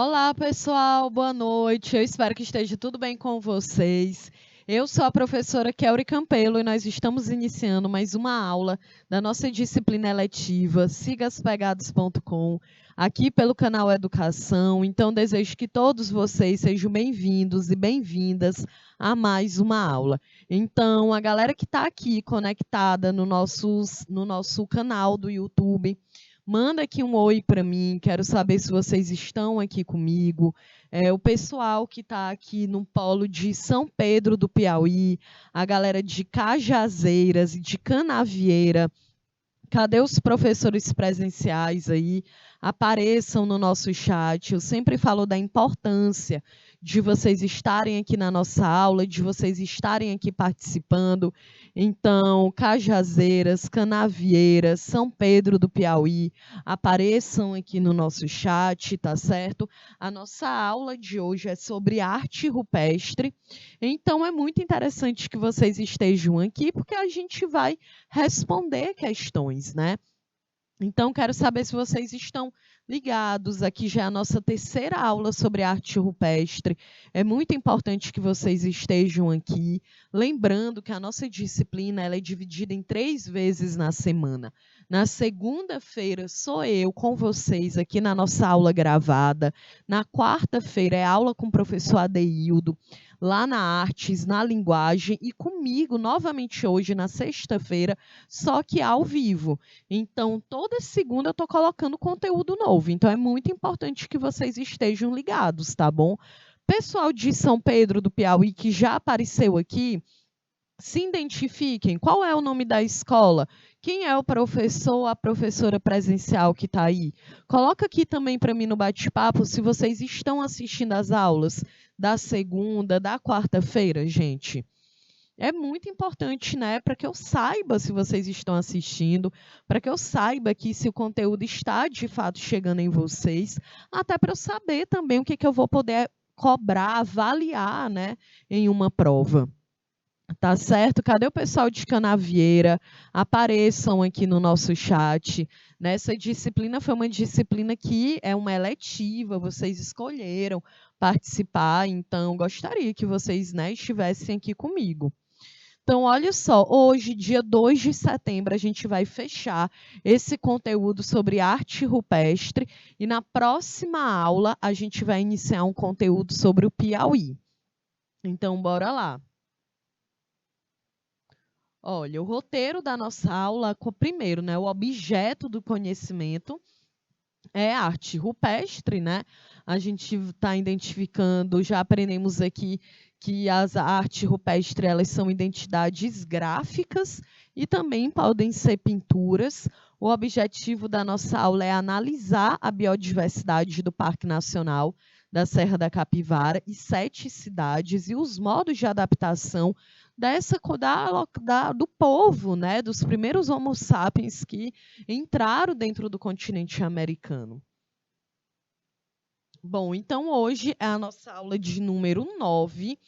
Olá, pessoal, boa noite. Eu espero que esteja tudo bem com vocês. Eu sou a professora Kelly Campelo e nós estamos iniciando mais uma aula da nossa disciplina eletiva sigaspegados.com, aqui pelo canal Educação. Então, desejo que todos vocês sejam bem-vindos e bem-vindas a mais uma aula. Então, a galera que está aqui conectada no nosso canal do YouTube, manda aqui um oi para mim, quero saber se vocês estão aqui comigo. O pessoal que está aqui no polo de São Pedro do Piauí, a galera de Cajazeiras e de Canavieira. Cadê os professores presenciais aí? Apareçam no nosso chat. Eu sempre falo da importância de vocês estarem aqui na nossa aula, de vocês estarem aqui participando. Então, Cajazeiras, Canavieiras, São Pedro do Piauí, apareçam aqui no nosso chat, tá certo? A nossa aula de hoje é sobre arte rupestre. Então, é muito interessante que vocês estejam aqui, porque a gente vai responder questões, né? Então, quero saber se vocês estão ligados. Aqui já é a nossa terceira aula sobre arte rupestre. É muito importante que vocês estejam aqui. Lembrando que a nossa disciplina ela é dividida em 3 vezes na semana. Na segunda-feira, sou eu com vocês aqui na nossa aula gravada. Na quarta-feira, é aula com o professor Adeildo, lá na Artes, na Linguagem. E comigo, novamente hoje, na sexta-feira, só que ao vivo. Então, toda segunda eu estou colocando conteúdo novo. Então, é muito importante que vocês estejam ligados, tá bom? Pessoal de São Pedro do Piauí que já apareceu aqui, se identifiquem. Qual é o nome da escola? Quem é o professor ou a professora presencial que está aí? Coloca aqui também para mim no bate-papo se vocês estão assistindo às aulas da segunda, da quarta-feira, gente. É muito importante, né, para que eu saiba se vocês estão assistindo, para que eu saiba que se o conteúdo está de fato chegando em vocês, até para eu saber também o que, que eu vou poder cobrar, avaliar, né, em uma prova. Tá certo? Cadê o pessoal de Canavieira? Apareçam aqui no nosso chat. Nessa disciplina foi uma disciplina que é uma eletiva, vocês escolheram participar, então gostaria que vocês, né, estivessem aqui comigo. Então, olha só, hoje, dia 2 de setembro, a gente vai fechar esse conteúdo sobre arte rupestre e na próxima aula a gente vai iniciar um conteúdo sobre o Piauí. Então, bora lá. Olha, o roteiro da nossa aula, primeiro, né, o objeto do conhecimento é arte rupestre, né? A gente está identificando, já aprendemos aqui que as artes rupestres elas são identidades gráficas e também podem ser pinturas. O objetivo da nossa aula é analisar a biodiversidade do Parque Nacional da Serra da Capivara e 7 cidades e os modos de adaptação do povo, né, dos primeiros Homo sapiens que entraram dentro do continente americano. Bom, então hoje é a nossa aula de número 9.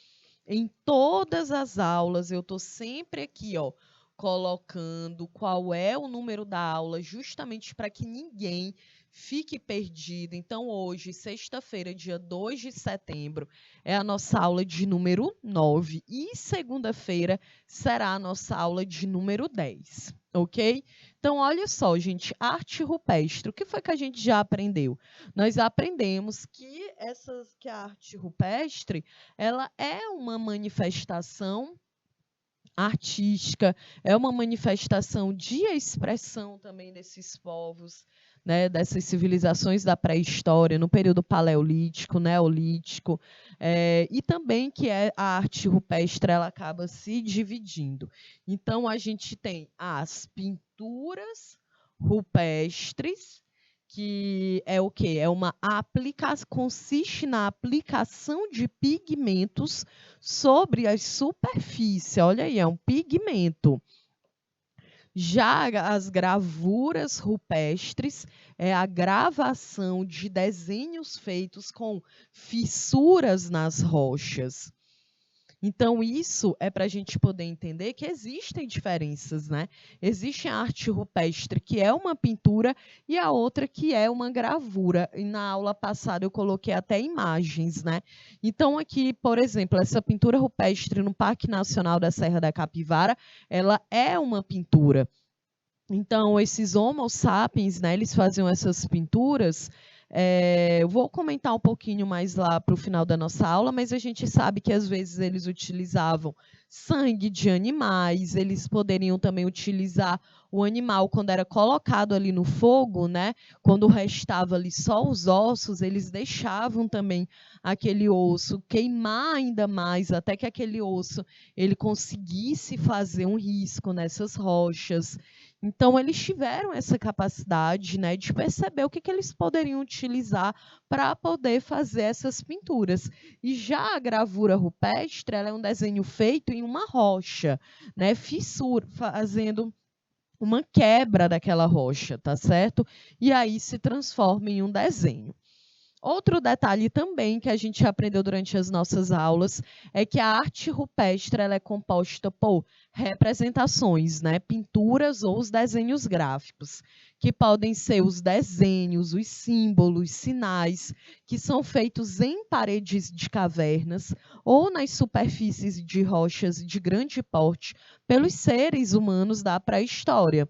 Em todas as aulas eu estou sempre aqui, ó, colocando qual é o número da aula, justamente para que ninguém fique perdido. Então, hoje, sexta-feira, dia 2 de setembro, é a nossa aula de número 9. E segunda-feira será a nossa aula de número 10, ok? Então, olha só, gente, arte rupestre. O que foi que a gente já aprendeu? Nós aprendemos que a arte rupestre ela é uma manifestação artística, é uma manifestação de expressão também desses povos, né, dessas civilizações da pré-história, no período paleolítico, neolítico, e também que a arte rupestre ela acaba se dividindo. Então, a gente tem as pinturas rupestres, que é o quê? Consiste na aplicação de pigmentos sobre a superfície. Olha aí, é um pigmento. Já as gravuras rupestres é a gravação de desenhos feitos com fissuras nas rochas. Então, isso é para a gente poder entender que existem diferenças, né? Existe a arte rupestre, que é uma pintura, e a outra que é uma gravura. E na aula passada eu coloquei até imagens, né? Então, aqui, por exemplo, essa pintura rupestre no Parque Nacional da Serra da Capivara, ela é uma pintura. Então, esses Homo sapiens, né, eles faziam essas pinturas. Eu vou comentar um pouquinho mais lá para o final da nossa aula, mas a gente sabe que às vezes eles utilizavam sangue de animais, eles poderiam também utilizar o animal quando era colocado ali no fogo, né? Quando restava ali só os ossos, eles deixavam também aquele osso queimar ainda mais, até que aquele osso ele conseguisse fazer um risco nessas rochas. Então, eles tiveram essa capacidade, né, de perceber o que eles poderiam utilizar para poder fazer essas pinturas. E já a gravura rupestre, ela é um desenho feito em uma rocha, né, fissura, fazendo uma quebra daquela rocha, tá certo? E aí se transforma em um desenho. Outro detalhe também que a gente aprendeu durante as nossas aulas é que a arte rupestre ela é composta por representações, né, pinturas ou os desenhos gráficos, que podem ser os desenhos, os símbolos, sinais, que são feitos em paredes de cavernas ou nas superfícies de rochas de grande porte pelos seres humanos da pré-história.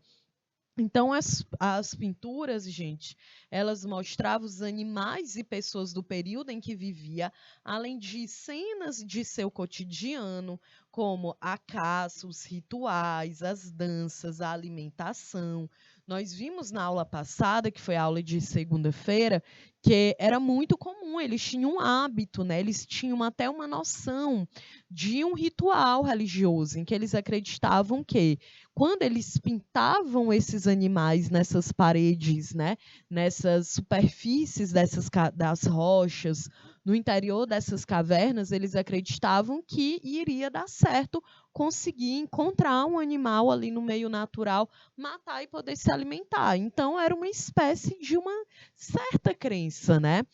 Então, as pinturas, gente, elas mostravam os animais e pessoas do período em que vivia, além de cenas de seu cotidiano, como a caça, os rituais, as danças, a alimentação. Nós vimos na aula passada, que foi a aula de segunda-feira, que era muito comum, eles tinham um hábito, né? Eles tinham até uma noção de um ritual religioso, em que eles acreditavam que quando eles pintavam esses animais nessas paredes, né, nessas superfícies das rochas, no interior dessas cavernas, eles acreditavam que iria dar certo conseguir encontrar um animal ali no meio natural, matar e poder se alimentar. Então, era uma espécie de uma certa crença, né?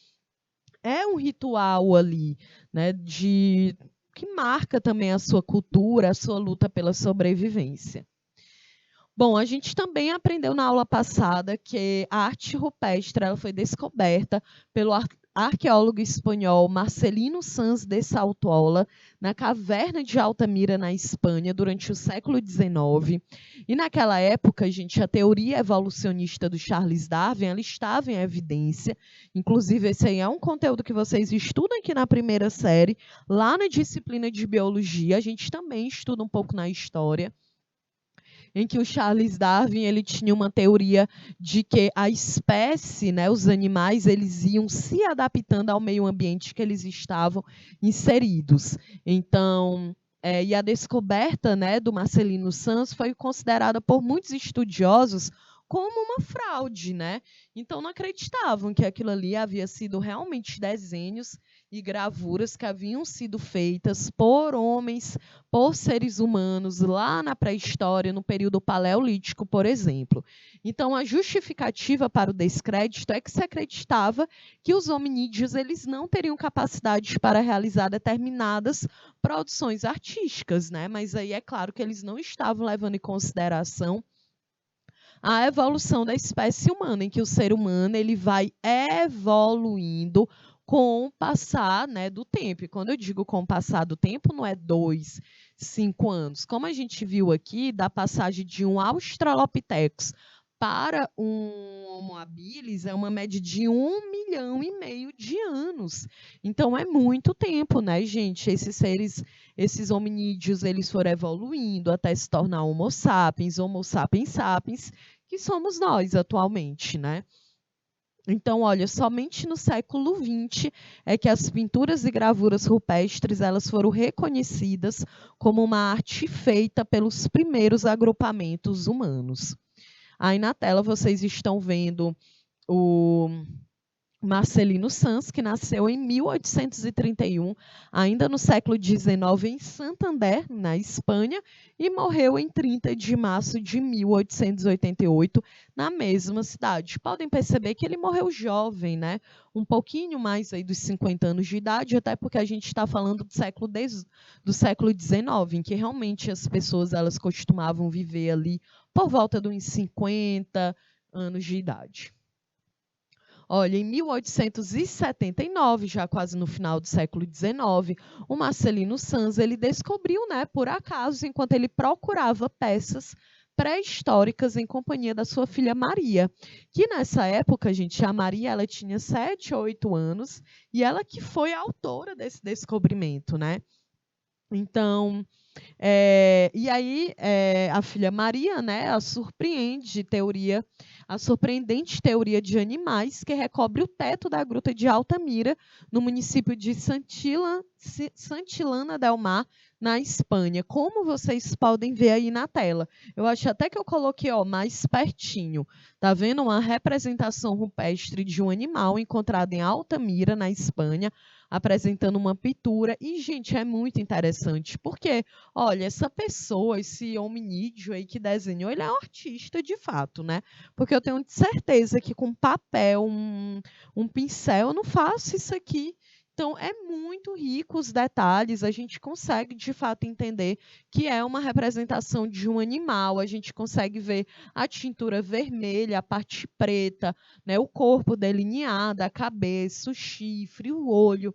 É um ritual ali, né, que marca também a sua cultura, a sua luta pela sobrevivência. Bom, a gente também aprendeu na aula passada que a arte rupestre ela foi descoberta pelo arqueólogo espanhol Marcelino Sanz de Saltola na caverna de Altamira, na Espanha, durante o século XIX. E naquela época, gente, a teoria evolucionista do Charles Darwin ela estava em evidência. Inclusive, esse aí é um conteúdo que vocês estudam aqui na primeira série. Lá na disciplina de biologia, a gente também estuda um pouco na história, em que o Charles Darwin ele tinha uma teoria de que a espécie, né, os animais, eles iam se adaptando ao meio ambiente que eles estavam inseridos. Então, e a descoberta, né, do Marcelino Sanz foi considerada por muitos estudiosos como uma fraude, né? Então não acreditavam que aquilo ali havia sido realmente desenhos e gravuras que haviam sido feitas por homens, por seres humanos lá na pré-história, no período paleolítico, por exemplo. Então, a justificativa para o descrédito é que se acreditava que os hominídeos eles não teriam capacidade para realizar determinadas produções artísticas, né? Mas aí é claro que eles não estavam levando em consideração a evolução da espécie humana, em que o ser humano ele vai evoluindo com o passar, né, do tempo. E quando eu digo com o passar do tempo, não é 2, 5 anos. Como a gente viu aqui, da passagem de um Australopithecus para um Homo habilis é uma média de 1,5 milhão de anos. Então é muito tempo, né, gente? Esses hominídeos, eles foram evoluindo até se tornar Homo sapiens sapiens, que somos nós atualmente, né? Então, olha, somente no século XX é que as pinturas e gravuras rupestres elas foram reconhecidas como uma arte feita pelos primeiros agrupamentos humanos. Aí na tela vocês estão vendo o Marcelino Sanz, que nasceu em 1831, ainda no século XIX, em Santander, na Espanha, e morreu em 30 de março de 1888, na mesma cidade. Podem perceber que ele morreu jovem, né? Um pouquinho mais aí dos 50 anos de idade, até porque a gente está falando do século XIX, em que realmente as pessoas elas costumavam viver ali por volta de uns 50 anos de idade. Olha, em 1879, já quase no final do século XIX, o Marcelino Sanz ele descobriu, né, por acaso, enquanto ele procurava peças pré-históricas em companhia da sua filha Maria, que nessa época, gente, a Maria ela tinha 7 ou 8 anos e ela que foi a autora desse descobrimento, né? Então, e aí a filha Maria, né, a surpreendente teoria de animais que recobre o teto da Gruta de Altamira, no município de Santillana del Mar, na Espanha, como vocês podem ver aí na tela. Eu acho até que eu coloquei mais pertinho. Tá vendo uma representação rupestre de um animal encontrado em Altamira, na Espanha, apresentando uma pintura. E, gente, é muito interessante, porque olha, essa pessoa, esse hominídeo aí que desenhou, ele é um artista de fato, né? Porque eu tenho certeza que com papel, um pincel, eu não faço isso aqui. Então, é muito rico os detalhes, a gente consegue de fato entender que é uma representação de um animal, a gente consegue ver a tintura vermelha, a parte preta, né, o corpo delineado, a cabeça, o chifre, o olho,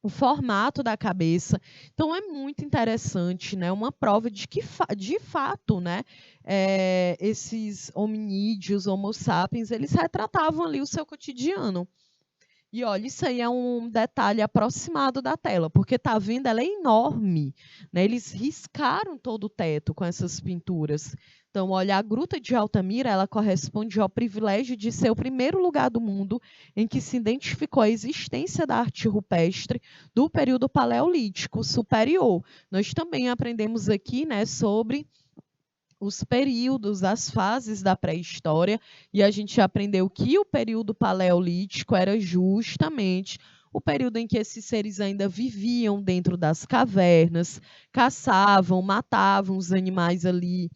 o formato da cabeça. Então, é muito interessante, né? Uma prova de que, de fato, né, esses hominídeos, homo sapiens, eles retratavam ali o seu cotidiano. E olha, isso aí é um detalhe aproximado da tela, porque tá vendo, ela é enorme, né? Eles riscaram todo o teto com essas pinturas. Então, olha, a Gruta de Altamira, ela corresponde ao privilégio de ser o primeiro lugar do mundo em que se identificou a existência da arte rupestre do período paleolítico superior. Nós também aprendemos aqui, né, sobre os períodos, as fases da pré-história, e a gente aprendeu que o período paleolítico era justamente o período em que esses seres ainda viviam dentro das cavernas, caçavam, matavam os animais ali,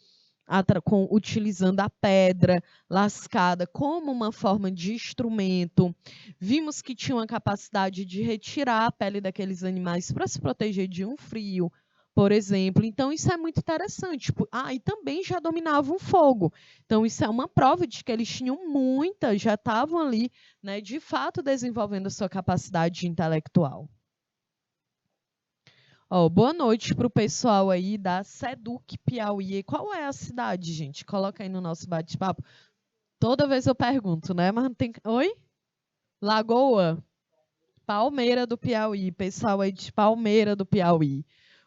utilizando a pedra lascada como uma forma de instrumento. Vimos que tinham a capacidade de retirar a pele daqueles animais para se proteger de um frio, por exemplo. Então, isso é muito interessante. E também já dominavam fogo. Então, isso é uma prova de que eles tinham já estavam ali, né, de fato, desenvolvendo a sua capacidade intelectual. Boa noite para o pessoal aí da Seduc Piauí. Qual é a cidade, gente? Coloca aí no nosso bate-papo. Toda vez eu pergunto, né? Mas não tem. Oi? Lagoa? Palmeira do Piauí. Pessoal aí de Palmeira do Piauí.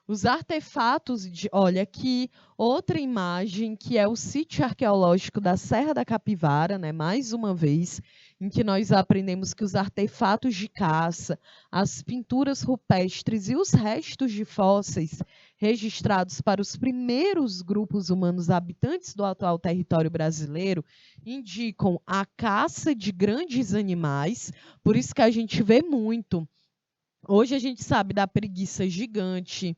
Os artefatos olha aqui, outra imagem que é o sítio arqueológico da Serra da Capivara, né? Mais uma vez, em que nós aprendemos que os artefatos de caça, as pinturas rupestres e os restos de fósseis registrados para os primeiros grupos humanos habitantes do atual território brasileiro indicam a caça de grandes animais, por isso que a gente vê muito. Hoje a gente sabe da preguiça gigante,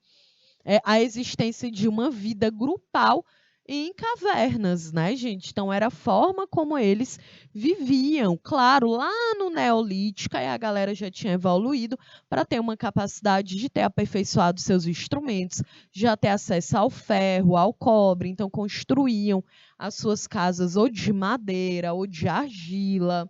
a existência de uma vida grupal em cavernas, né, gente? Então, era a forma como eles viviam. Claro, lá no Neolítico, aí a galera já tinha evoluído para ter uma capacidade de ter aperfeiçoado seus instrumentos, já ter acesso ao ferro, ao cobre. Então, construíam as suas casas ou de madeira ou de argila.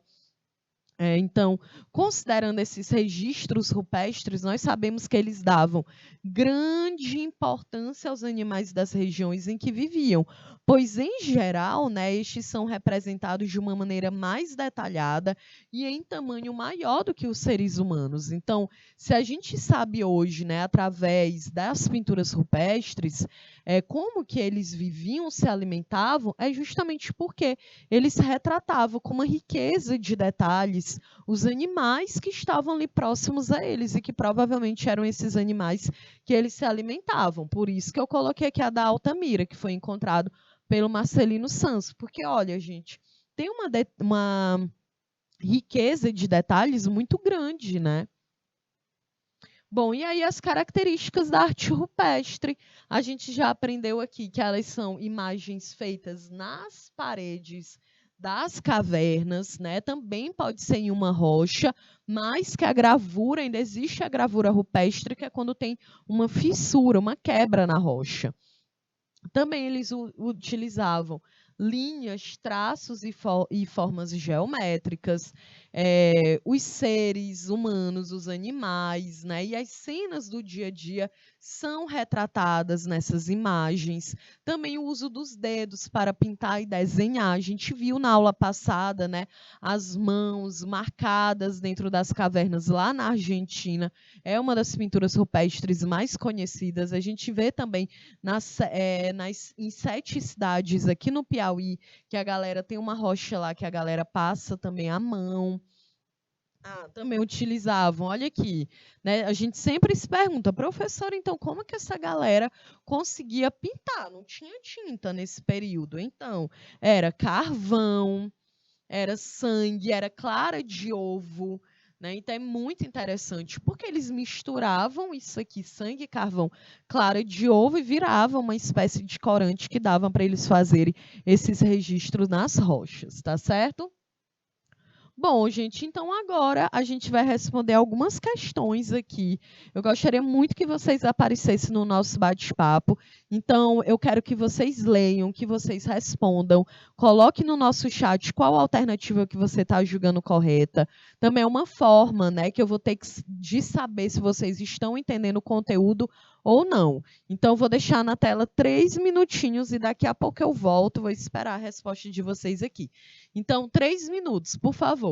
Então, considerando esses registros rupestres, nós sabemos que eles davam grande importância aos animais das regiões em que viviam, pois, em geral, né, estes são representados de uma maneira mais detalhada e em tamanho maior do que os seres humanos. Então, se a gente sabe hoje, né, através das pinturas rupestres, como que eles viviam, se alimentavam, é justamente porque eles retratavam com uma riqueza de detalhes os animais que estavam ali próximos a eles e que provavelmente eram esses animais que eles se alimentavam. Por isso que eu coloquei aqui a da Altamira, que foi encontrado pelo Marcelino Sanz. Porque, olha, gente, tem uma riqueza de detalhes muito grande, né? Bom, e aí as características da arte rupestre. A gente já aprendeu aqui que elas são imagens feitas nas paredes das cavernas, né? Também pode ser em uma rocha, mas que a gravura, ainda existe a gravura rupestre, que é quando tem uma fissura, uma quebra na rocha. Também eles utilizavam linhas, traços e formas geométricas, os seres humanos, os animais, né? E as cenas do dia a dia são retratadas nessas imagens. Também o uso dos dedos para pintar e desenhar. A gente viu na aula passada, né, as mãos marcadas dentro das cavernas lá na Argentina. É uma das pinturas rupestres mais conhecidas. A gente vê também em 7 cidades aqui no Piauí, que a galera tem uma rocha lá que a galera passa também à mão. Também utilizavam, olha aqui, né? A gente sempre se pergunta, professor, então como que essa galera conseguia pintar? Não tinha tinta nesse período. Então, era carvão, era sangue, era clara de ovo, né? Então é muito interessante, porque eles misturavam isso aqui, sangue, carvão, clara de ovo, e viravam uma espécie de corante que dava para eles fazerem esses registros nas rochas, tá certo? Bom, gente, então agora a gente vai responder algumas questões aqui. Eu gostaria muito que vocês aparecessem no nosso bate-papo. Então, eu quero que vocês leiam, que vocês respondam. Coloque no nosso chat qual alternativa que você está julgando correta. Também é uma forma, né, que eu vou ter de saber se vocês estão entendendo o conteúdo ou não. Então, vou deixar na tela 3 minutinhos e daqui a pouco eu volto. Vou esperar a resposta de vocês aqui. Então, 3 minutos, por favor.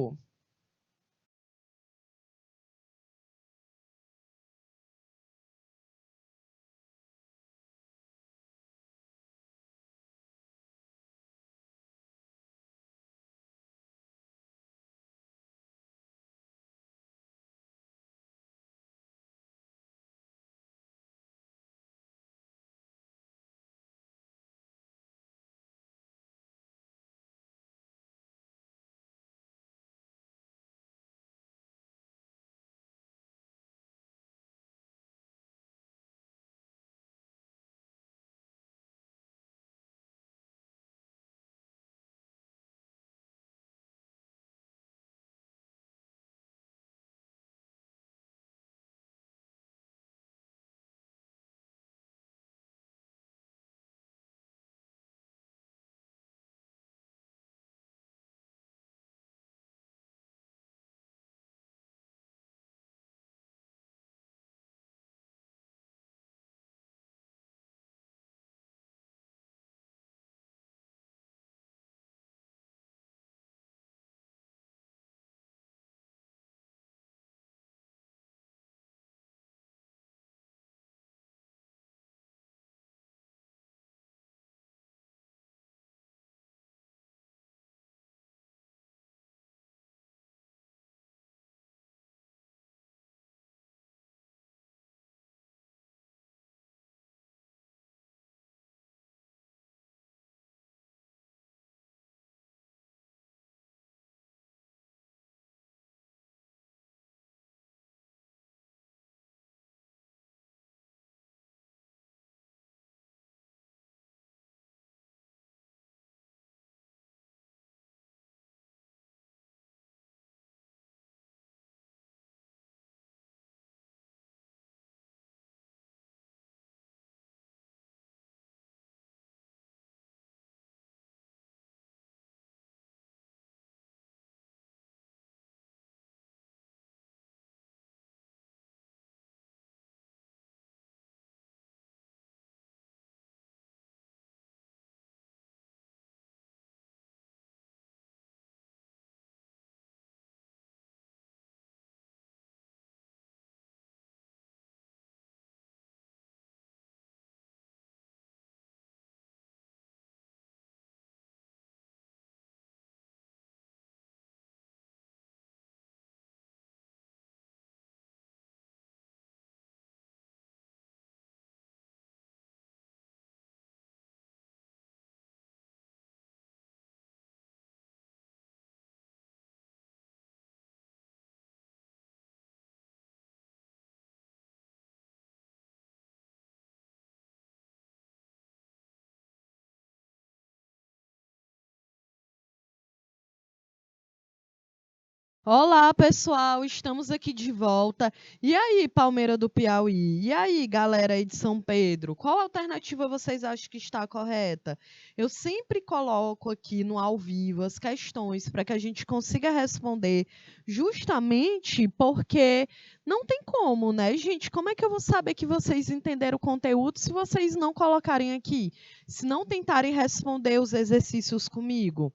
Olá, pessoal, estamos aqui de volta. E aí, Palmeira do Piauí? E aí, galera aí de São Pedro? Qual alternativa vocês acham que está correta? Eu sempre coloco aqui no ao vivo as questões para que a gente consiga responder, justamente porque não tem como, né, gente? Como é que eu vou saber que vocês entenderam o conteúdo se vocês não colocarem aqui? Se não tentarem responder os exercícios comigo?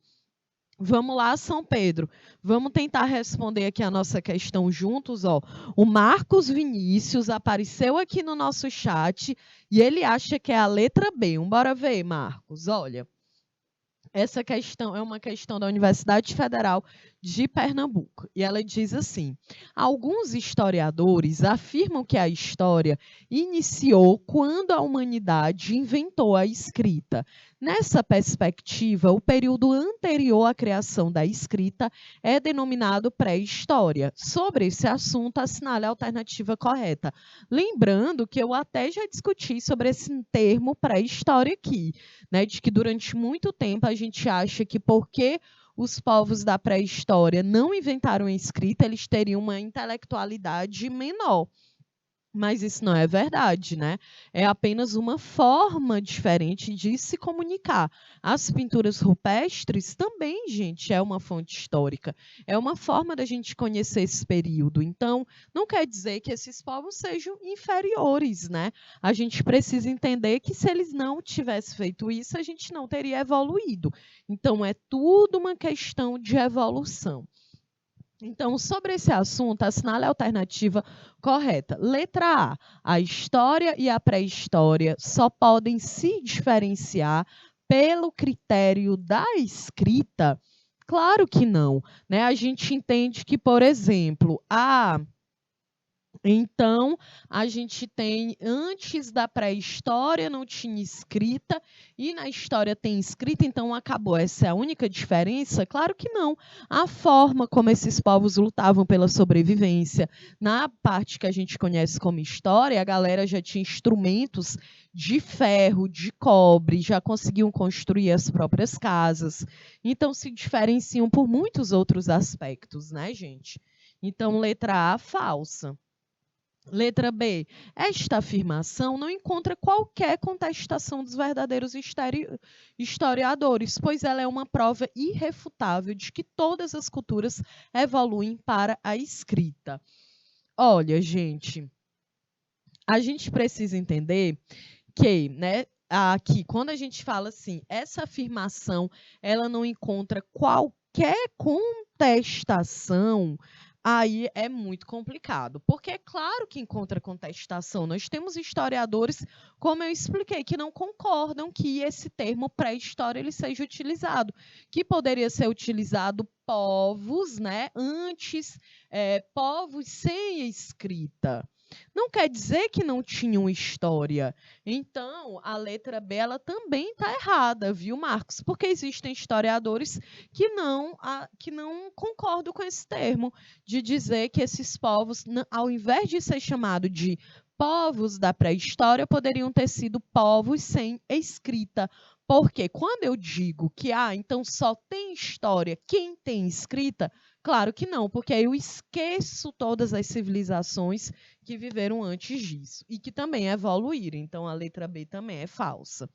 Vamos lá, São Pedro. Vamos tentar responder aqui a nossa questão juntos, ó. O Marcos Vinícius apareceu aqui no nosso chat e ele acha que é a letra B. Bora ver, Marcos. Olha, essa questão é uma questão da Universidade Federal de Pernambuco. E ela diz assim: alguns historiadores afirmam que a história iniciou quando a humanidade inventou a escrita. Nessa perspectiva, o período anterior à criação da escrita é denominado pré-história. Sobre esse assunto, assinale a alternativa correta. Lembrando que eu até já discuti sobre esse termo pré-história aqui, né, de que durante muito tempo a gente acha que porque os povos da pré-história não inventaram a escrita, eles teriam uma intelectualidade menor. Mas isso não é verdade, né? É apenas uma forma diferente de se comunicar. As pinturas rupestres também, gente, é uma fonte histórica. É uma forma da gente conhecer esse período. Então, não quer dizer que esses povos sejam inferiores, né? A gente precisa entender que se eles não tivessem feito isso, a gente não teria evoluído. Então, é tudo uma questão de evolução. Então, sobre esse assunto, assinale a alternativa correta. Letra A. A história e a pré-história só podem se diferenciar pelo critério da escrita? Claro que não, né? A gente entende que, por exemplo, então, a gente tem, antes da pré-história não tinha escrita, e na história tem escrita, então acabou. Essa é a única diferença? Claro que não. A forma como esses povos lutavam pela sobrevivência, na parte que a gente conhece como história, a galera já tinha instrumentos de ferro, de cobre, já conseguiam construir as próprias casas. Então, se diferenciam por muitos outros aspectos, né, gente? Então, letra A, falsa. Letra B. Esta afirmação não encontra qualquer contestação dos verdadeiros historiadores, pois ela é uma prova irrefutável de que todas as culturas evoluem para a escrita. Olha, gente, a gente precisa entender que, né, aqui, quando a gente fala assim, essa afirmação, ela não encontra qualquer contestação, aí é muito complicado, porque é claro que encontra contestação. Nós temos historiadores, como eu expliquei, que não concordam que esse termo pré-história ele seja utilizado, que poderia ser utilizado povos, né, antes, povos sem escrita. Não quer dizer que não tinham história. Então, a letra B ela também está errada, viu, Marcos? Porque existem historiadores que não concordam com esse termo, de dizer que esses povos, ao invés de ser chamado de povos da pré-história, poderiam ter sido povos sem escrita. Porque quando eu digo que, então só tem história quem tem escrita, claro que não, porque aí eu esqueço todas as civilizações que viveram antes disso e que também evoluíram. Então, a letra B também é falsa.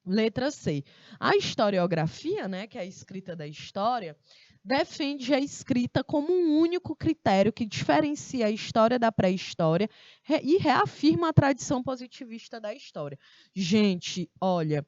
Letra C. A historiografia, né, que é a escrita da história, defende a escrita como um único critério que diferencia a história da pré-história e reafirma a tradição positivista da história. Gente, olha,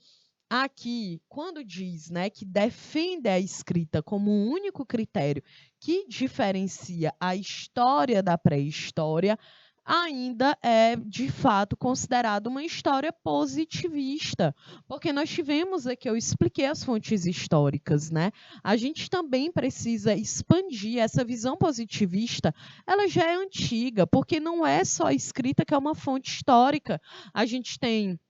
aqui, quando diz, né, que defende a escrita como um único critério que diferencia a história da pré-história, ainda é, de fato, considerado uma história positivista, porque nós tivemos aqui, eu expliquei as fontes históricas, né? A gente também precisa expandir essa visão positivista, ela já é antiga, porque não é só a escrita que é uma fonte histórica. A gente tem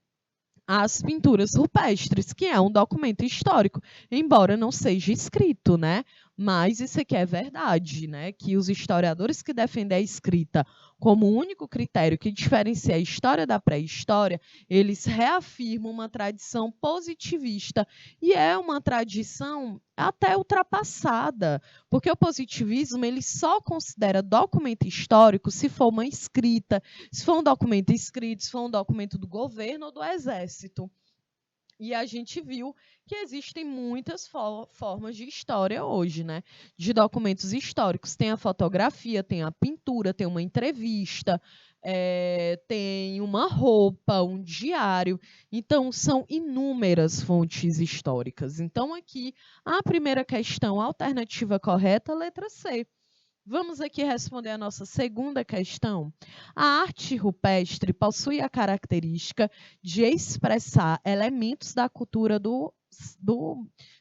as pinturas rupestres, que é um documento histórico, embora não seja escrito, né? Mas isso aqui é verdade, né? Que os historiadores que defendem a escrita como o único critério que diferencia a história da pré-história, eles reafirmam uma tradição positivista e é uma tradição até ultrapassada, porque o positivismo ele só considera documento histórico se for uma escrita, se for um documento escrito, se for um documento do governo ou do exército. E a gente viu que existem muitas formas de história hoje, né? De documentos históricos. Tem a fotografia, tem a pintura, tem uma entrevista, tem uma roupa, um diário. Então, são inúmeras fontes históricas. Então, aqui, a primeira questão, a alternativa correta, letra C. Vamos aqui responder a nossa segunda questão. A arte rupestre possui a característica de expressar elementos da cultura do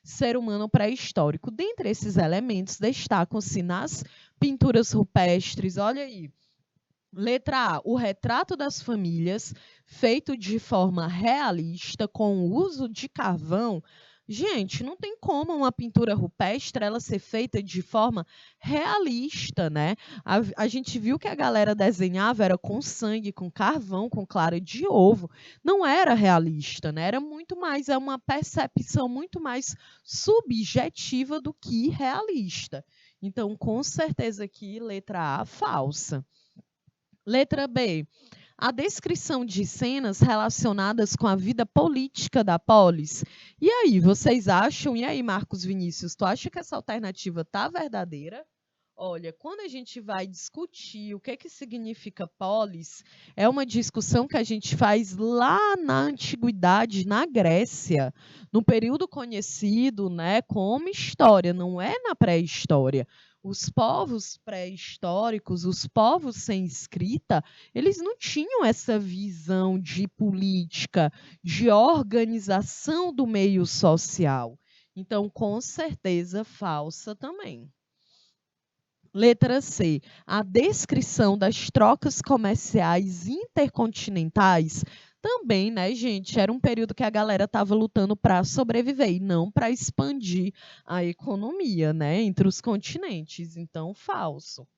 ser humano pré-histórico. Dentre esses elementos, destacam-se nas pinturas rupestres, olha aí. Letra A, o retrato das famílias, feito de forma realista, com o uso de carvão. Gente, não tem como uma pintura rupestre ela ser feita de forma realista, né? A gente viu que a galera desenhava era com sangue, com carvão, com clara de ovo. Não era realista, né? Era muito mais, é uma percepção muito mais subjetiva do que realista. Então, com certeza aqui, letra A, falsa. Letra B. A descrição de cenas relacionadas com a vida política da polis. E aí, vocês acham? E aí, Marcos Vinícius, tu acha que essa alternativa tá verdadeira? Olha, quando a gente vai discutir o que significa polis, é uma discussão que a gente faz lá na antiguidade, na Grécia, no período conhecido, né, como história, não é na pré-história. Os povos pré-históricos, os povos sem escrita, eles não tinham essa visão de política, de organização do meio social. Então, com certeza, falsa também. Letra C. A descrição das trocas comerciais intercontinentais também, né, gente? Era um período que a galera estava lutando para sobreviver e não para expandir a economia, né, entre os continentes. Então, falso.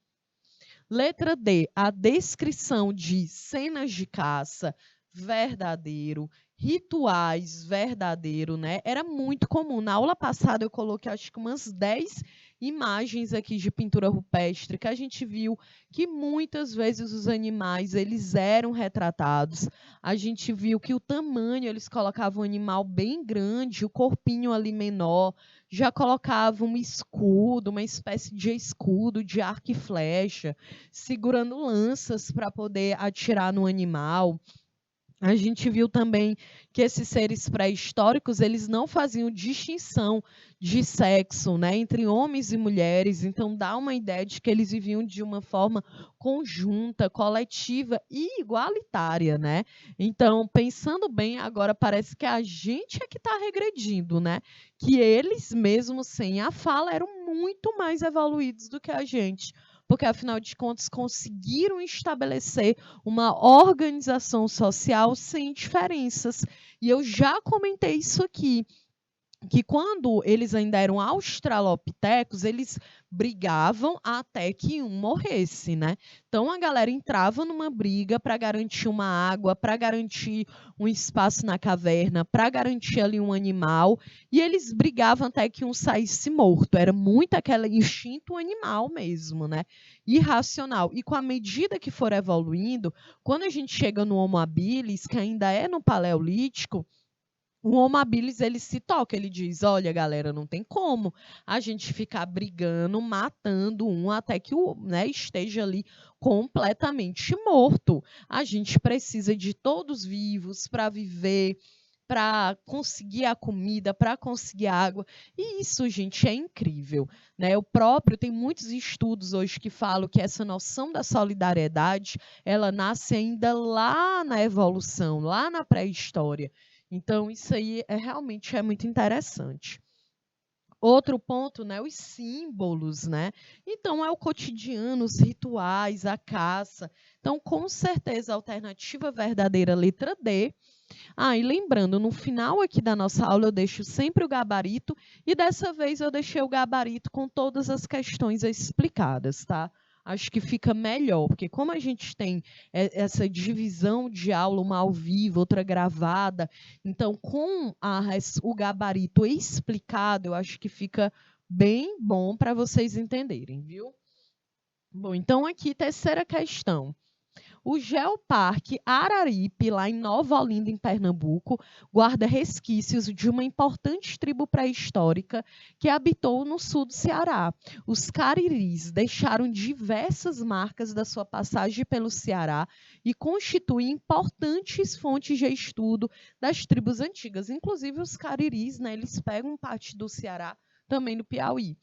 Letra D. A descrição de cenas de caça, verdadeiro. Rituais, verdadeiro, né? Era muito comum. Na aula passada eu coloquei acho que umas 10 imagens aqui de pintura rupestre que a gente viu que muitas vezes os animais eles eram retratados. A gente viu que o tamanho, eles colocavam um animal bem grande, o corpinho ali menor, já colocavam um escudo, uma espécie de escudo de arco e flecha, segurando lanças para poder atirar no animal. A gente viu também que esses seres pré-históricos, eles não faziam distinção de sexo, né, entre homens e mulheres, então dá uma ideia de que eles viviam de uma forma conjunta, coletiva e igualitária, né? Então, pensando bem, agora parece que a gente é que está regredindo, né? Que eles, mesmo sem a fala, eram muito mais evoluídos do que a gente, porque afinal de contas conseguiram estabelecer uma organização social sem diferenças. E eu já comentei isso aqui, que quando eles ainda eram australopitecos, eles brigavam até que um morresse, né? Então a galera entrava numa briga para garantir uma água, para garantir um espaço na caverna, para garantir ali um animal, e eles brigavam até que um saísse morto. Era muito aquele instinto animal mesmo, né? Irracional. E com a medida que for evoluindo, quando a gente chega no Homo habilis, que ainda é no Paleolítico, o Homo habilis, ele se toca, ele diz, olha, galera, não tem como a gente ficar brigando, matando um até que o, né, esteja ali completamente morto. A gente precisa de todos vivos para viver, para conseguir a comida, para conseguir a água. E isso, gente, é incrível, né? O próprio, tem muitos estudos hoje que falam que essa noção da solidariedade, ela nasce ainda lá na evolução, lá na pré-história. Então, isso aí realmente é muito interessante. Outro ponto, né, os símbolos, né? Então, é o cotidiano, os rituais, a caça. Então, com certeza, a alternativa verdadeira, letra D. E lembrando, no final aqui da nossa aula eu deixo sempre o gabarito e dessa vez eu deixei o gabarito com todas as questões explicadas, tá? Acho que fica melhor, porque como a gente tem essa divisão de aula, uma ao vivo, outra gravada, então com o gabarito explicado, eu acho que fica bem bom para vocês entenderem, viu? Bom, então aqui, terceira questão. O Geoparque Araripe, lá em Nova Olinda, em Pernambuco, guarda resquícios de uma importante tribo pré-histórica que habitou no sul do Ceará. Os cariris deixaram diversas marcas da sua passagem pelo Ceará e constituem importantes fontes de estudo das tribos antigas. Inclusive, os cariris, né, eles pegam parte do Ceará, também no Piauí.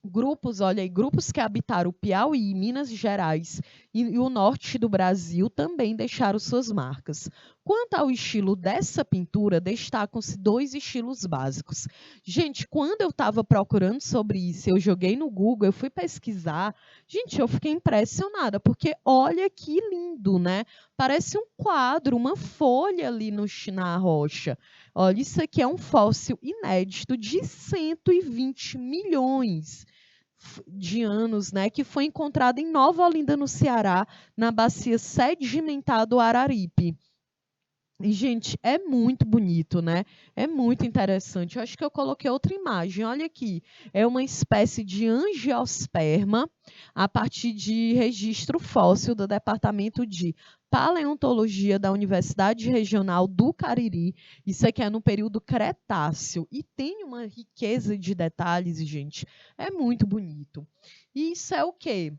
Grupos, olha aí, grupos que habitaram o Piauí, Minas Gerais e o norte do Brasil também deixaram suas marcas. Quanto ao estilo dessa pintura, destacam-se 2 estilos básicos. Gente, quando eu estava procurando sobre isso, eu joguei no Google, eu fui pesquisar, gente, eu fiquei impressionada, porque olha que lindo, né? Parece um quadro, uma folha ali na rocha. Olha, isso aqui é um fóssil inédito de 120 milhões de anos, né, que foi encontrado em Nova Olinda, no Ceará, na bacia sedimentar do Araripe. E, gente, é muito bonito, né? É muito interessante. Eu acho que eu coloquei outra imagem. Olha aqui. É uma espécie de angiosperma a partir de registro fóssil do Departamento de Paleontologia da Universidade Regional do Cariri. Isso aqui é no período Cretáceo. E tem uma riqueza de detalhes, gente. É muito bonito. E isso é o quê?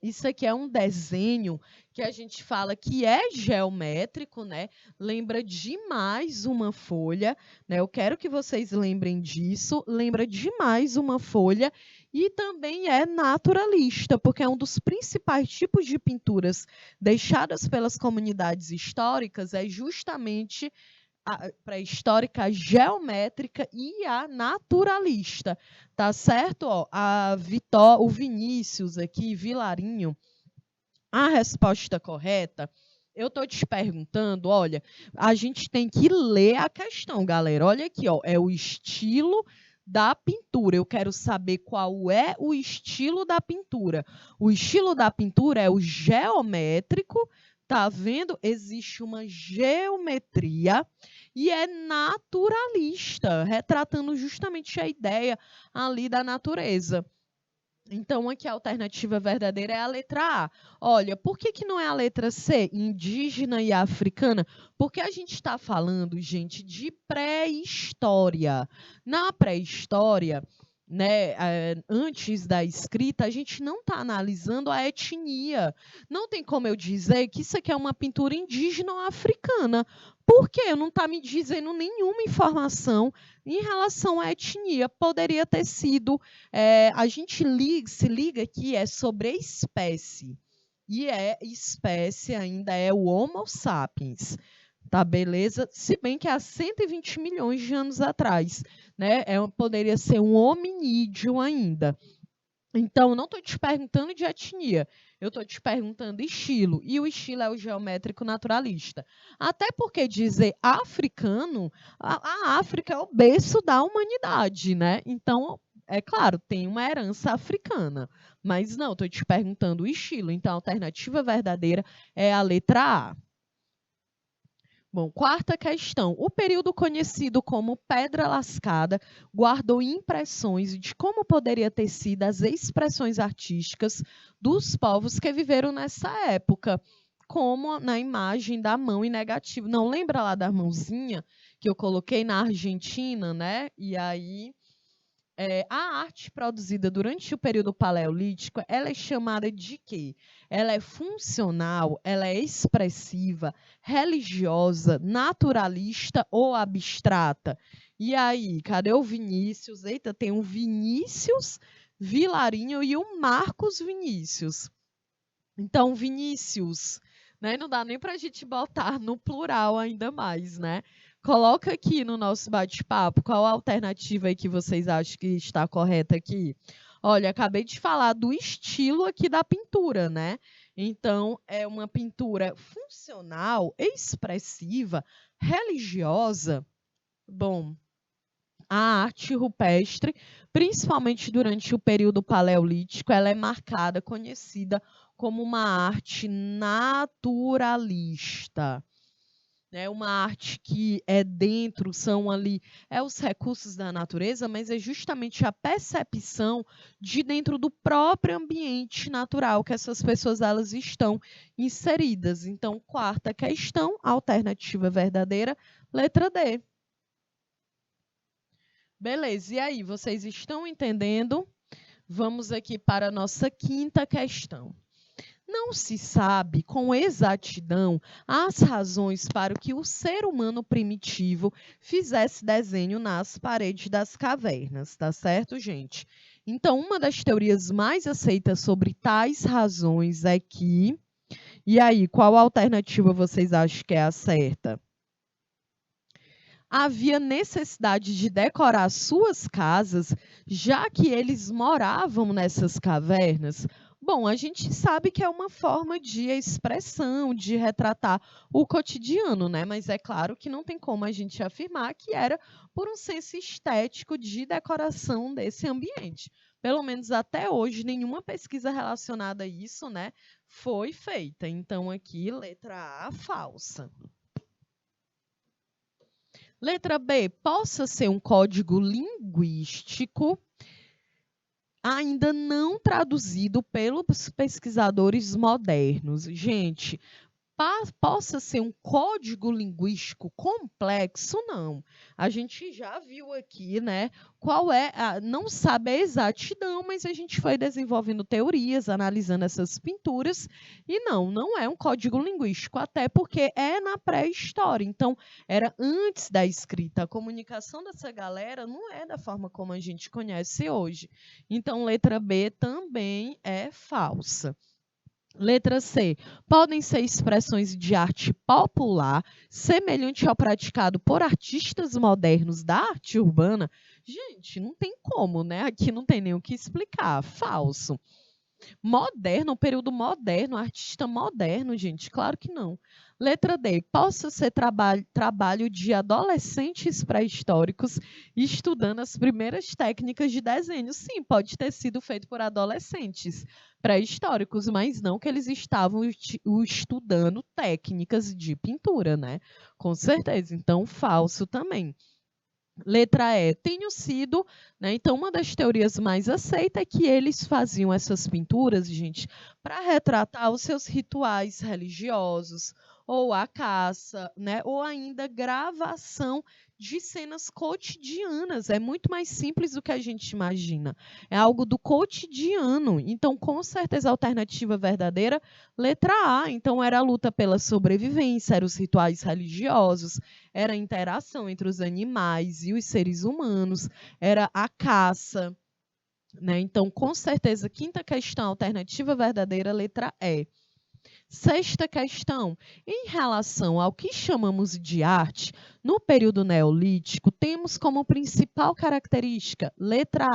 Isso aqui é um desenho que a gente fala que é geométrico, né? Lembra demais uma folha, né? Eu quero que vocês lembrem disso. Lembra demais uma folha e também é naturalista, porque é um dos principais tipos de pinturas deixadas pelas comunidades históricas, é justamente a pré-histórica, a geométrica e a naturalista, tá certo? Ó, o Vinícius aqui, Vilarinho, a resposta correta, eu estou te perguntando, olha, a gente tem que ler a questão, galera. Olha aqui, ó, é o estilo da pintura. Eu quero saber qual é o estilo da pintura. O estilo da pintura é o geométrico, tá vendo? Existe uma geometria e é naturalista, retratando justamente a ideia ali da natureza. Então, aqui a alternativa verdadeira é a letra A. Olha, por que não é a letra C, indígena e africana? Porque a gente está falando, gente, de pré-história. Na pré-história, né, antes da escrita, a gente não está analisando a etnia. Não tem como eu dizer que isso aqui é uma pintura indígena ou africana. Por quê? Não está me dizendo nenhuma informação em relação à etnia. Poderia ter sido a gente se liga que é sobre a espécie. E espécie ainda é o Homo sapiens. Tá, beleza? Se bem que há 120 milhões de anos atrás, né? Poderia ser um hominídeo ainda. Então, não estou te perguntando de etnia, eu estou te perguntando estilo, e o estilo é o geométrico naturalista. Até porque dizer africano, a África é o berço da humanidade, né? Então, é claro, tem uma herança africana, mas não, estou te perguntando o estilo. Então, a alternativa verdadeira é a letra A. Bom, quarta questão. O período conhecido como Pedra Lascada guardou impressões de como poderia ter sido as expressões artísticas dos povos que viveram nessa época, como na imagem da mão em negativo. Não lembra lá da mãozinha que eu coloquei na Argentina, né? E aí a arte produzida durante o período paleolítico, ela é chamada de quê? Ela é funcional, ela é expressiva, religiosa, naturalista ou abstrata? E aí, cadê o Vinícius? Eita, tem o Vinícius Vilarinho e o Marcos Vinícius. Então, Vinícius, né? Não dá nem para a gente botar no plural ainda mais, né? Coloca aqui no nosso bate-papo qual a alternativa aí que vocês acham que está correta aqui. Olha, acabei de falar do estilo aqui da pintura, né? Então, é uma pintura funcional, expressiva, religiosa. Bom, a arte rupestre, principalmente durante o período paleolítico, ela é marcada, conhecida como uma arte naturalista. É uma arte que é dentro, são ali, os recursos da natureza, mas é justamente a percepção de dentro do próprio ambiente natural que essas pessoas elas estão inseridas. Então, quarta questão, alternativa verdadeira, letra D. Beleza, e aí, vocês estão entendendo? Vamos aqui para a nossa quinta questão. Não se sabe com exatidão as razões para que o ser humano primitivo fizesse desenho nas paredes das cavernas, tá certo, gente? Então, uma das teorias mais aceitas sobre tais razões é que... E aí, qual alternativa vocês acham que é a certa? Havia necessidade de decorar suas casas, já que eles moravam nessas cavernas? Bom, a gente sabe que é uma forma de expressão, de retratar o cotidiano, né? Mas é claro que não tem como a gente afirmar que era por um senso estético de decoração desse ambiente. Pelo menos até hoje, nenhuma pesquisa relacionada a isso, né, foi feita. Então, aqui, letra A, falsa. Letra B, possa ser um código linguístico ainda não traduzido pelos pesquisadores modernos. Gente, possa ser um código linguístico complexo, não. A gente já viu aqui, né, qual é, não sabe a exatidão, mas a gente foi desenvolvendo teorias, analisando essas pinturas, e não é um código linguístico, até porque é na pré-história, então era antes da escrita. A comunicação dessa galera não é da forma como a gente conhece hoje. Então, letra B também é falsa. Letra C. Podem ser expressões de arte popular, semelhante ao praticado por artistas modernos da arte urbana. Gente, não tem como, né? Aqui não tem nem o que explicar. Falso. Moderno, período moderno, artista moderno, gente, claro que não. Letra D, possa ser trabalho de adolescentes pré-históricos estudando as primeiras técnicas de desenho. Sim, pode ter sido feito por adolescentes pré-históricos, mas não que eles estavam estudando técnicas de pintura, né? Com certeza, então falso também. Letra E, tenho sido, né? Então, uma das teorias mais aceitas é que eles faziam essas pinturas, gente, para retratar os seus rituais religiosos, ou a caça, né? Ou ainda gravação de cenas cotidianas. É muito mais simples do que a gente imagina. É algo do cotidiano. Então, com certeza, a alternativa verdadeira, letra A. Então, era a luta pela sobrevivência, eram os rituais religiosos, era a interação entre os animais e os seres humanos, era a caça, né? Então, com certeza, quinta questão, alternativa verdadeira, letra E. Sexta questão, em relação ao que chamamos de arte, no período neolítico, temos como principal característica, letra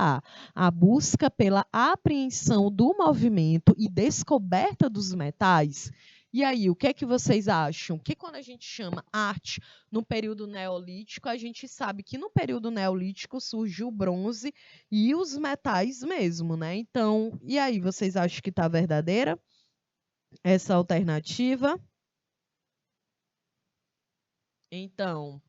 A busca pela apreensão do movimento e descoberta dos metais. E aí, o que é que vocês acham? Que quando a gente chama arte no período neolítico, a gente sabe que no período neolítico surgiu o bronze e os metais mesmo, né? Então, e aí, vocês acham que está verdadeira essa alternativa? Então,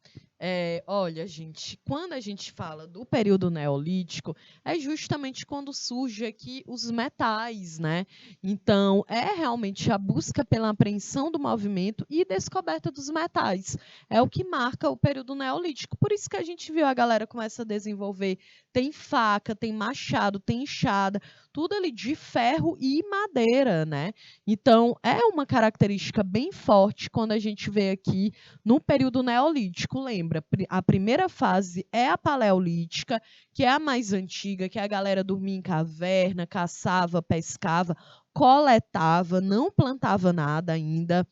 olha, gente, quando a gente fala do período neolítico, é justamente quando surge aqui os metais, né? Então, é realmente a busca pela apreensão do movimento e descoberta dos metais. É o que marca o período neolítico. Por isso que a gente viu a galera começa a desenvolver, tem faca, tem machado, tem enxada, tudo ali de ferro e madeira, né? Então, é uma característica bem forte quando a gente vê aqui no período neolítico. Lembra, a primeira fase é a paleolítica, que é a mais antiga, que a galera dormia em caverna, caçava, pescava, coletava, não plantava nada ainda,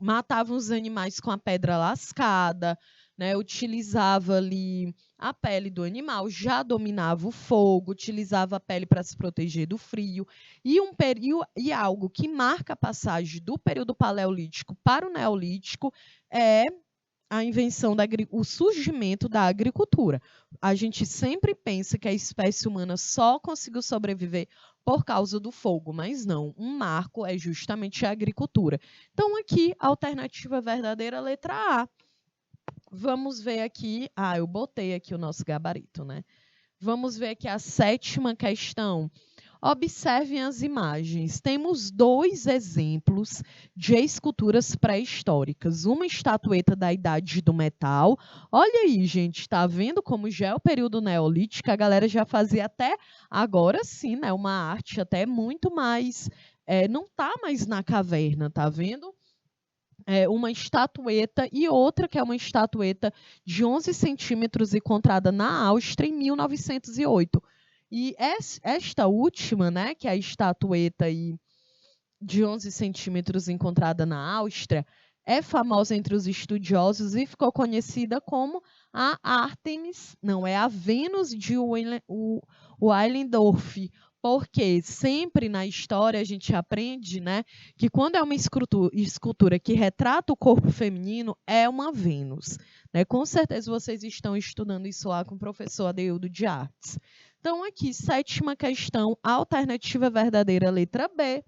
matava os animais com a pedra lascada, né? Utilizava ali a pele do animal, já dominava o fogo, utilizava a pele para se proteger do frio. E algo que marca a passagem do período paleolítico para o neolítico é o surgimento da agricultura. A gente sempre pensa que a espécie humana só conseguiu sobreviver por causa do fogo, mas não. Um marco é justamente a agricultura. Então, aqui, alternativa verdadeira, letra A. Vamos ver aqui. Eu botei aqui o nosso gabarito, né? Vamos ver aqui a 7ª questão. Observem as imagens. Temos 2 exemplos de esculturas pré-históricas. Uma estatueta da Idade do Metal. Olha aí, gente, está vendo como já é o período neolítico? A galera já fazia até, agora sim, né, uma arte até muito mais, não está mais na caverna, tá vendo? Uma estatueta e outra que é uma estatueta de 11 centímetros encontrada na Áustria em 1908. E esta última, né, que é a estatueta de 11 centímetros encontrada na Áustria, é famosa entre os estudiosos e ficou conhecida como a Artemis, não, é a Vênus de Willendorf, porque sempre na história a gente aprende, né, que quando é uma escultura que retrata o corpo feminino, é uma Vênus. Né? Com certeza vocês estão estudando isso lá com o professor Adeildo de Artes. Então, aqui, 7ª questão, alternativa verdadeira, letra B.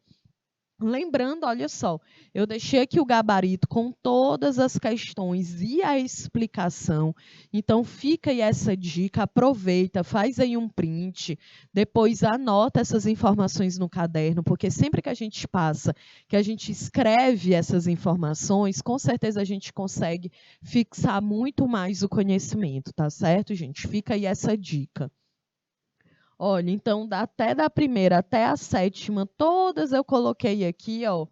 Lembrando, olha só, eu deixei aqui o gabarito com todas as questões e a explicação. Então, fica aí essa dica, aproveita, faz aí um print, depois anota essas informações no caderno, porque sempre que a gente passa, que a gente escreve essas informações, com certeza a gente consegue fixar muito mais o conhecimento, tá certo, gente? Fica aí essa dica. Olha, então, até da primeira até a 7ª, todas eu coloquei aqui, ó,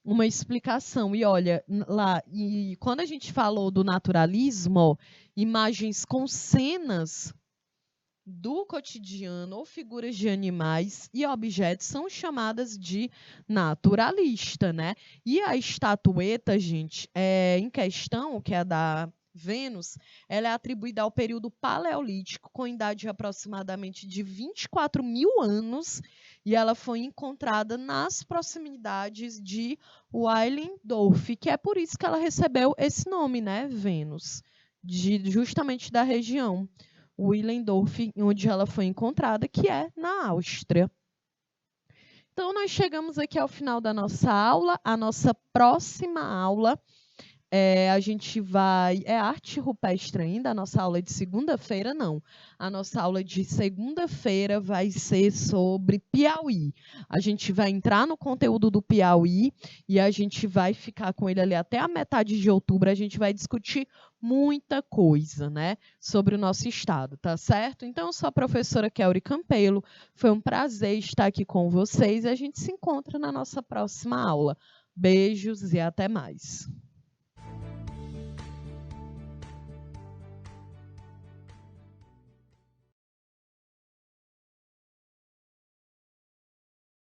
uma explicação. E olha, lá, e quando a gente falou do naturalismo, ó, imagens com cenas do cotidiano ou figuras de animais e objetos são chamadas de naturalista, né? E a estatueta, gente, em questão, que é a da Vênus, ela é atribuída ao período paleolítico, com idade de aproximadamente de 24 mil anos, e ela foi encontrada nas proximidades de Willendorf, que é por isso que ela recebeu esse nome, né, Vênus, justamente da região Willendorf, onde ela foi encontrada, que é na Áustria. Então, nós chegamos aqui ao final da nossa aula. A nossa próxima aula, a gente vai... É arte rupestre ainda? A nossa aula de segunda-feira, não. A nossa aula de segunda-feira vai ser sobre Piauí. A gente vai entrar no conteúdo do Piauí e a gente vai ficar com ele ali até a metade de outubro. A gente vai discutir muita coisa, né, sobre o nosso estado, tá certo? Então, eu sou a professora Kelly Campelo. Foi um prazer estar aqui com vocês e a gente se encontra na nossa próxima aula. Beijos e até mais.